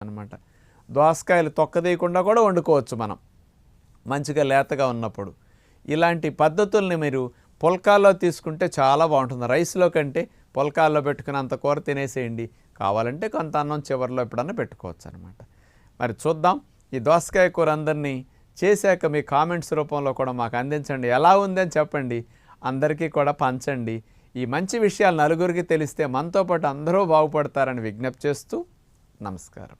అనమాట. దోసకాయలు తొక్కదీయకుండా కూడా వండుకోవచ్చు మనం మంచిగా లేతగా ఉన్నప్పుడు. ఇలాంటి పద్ధతుల్ని మీరు పుల్కాల్లో తీసుకుంటే చాలా బాగుంటుంది. రైస్లో కంటే పుల్కాల్లో పెట్టుకుని అంత కూర తినేసేయండి. కావాలంటే కొంత అన్నం చివరిలో ఎప్పుడన్నా పెట్టుకోవచ్చు అనమాట. మరి చూద్దాం ఈ దోసకాయ కూర అందరినీ చేశాక మీ కామెంట్స్ రూపంలో కూడా మాకు అందించండి. ఎలా ఉందని చెప్పండి. అందరికీ కూడా పంచండి. ఈ మంచి విషయాలు నలుగురికి తెలిస్తే మనతో పాటు అందరూ బాగుపడతారని విజ్ఞప్తి చేస్తూ నమస్కారం.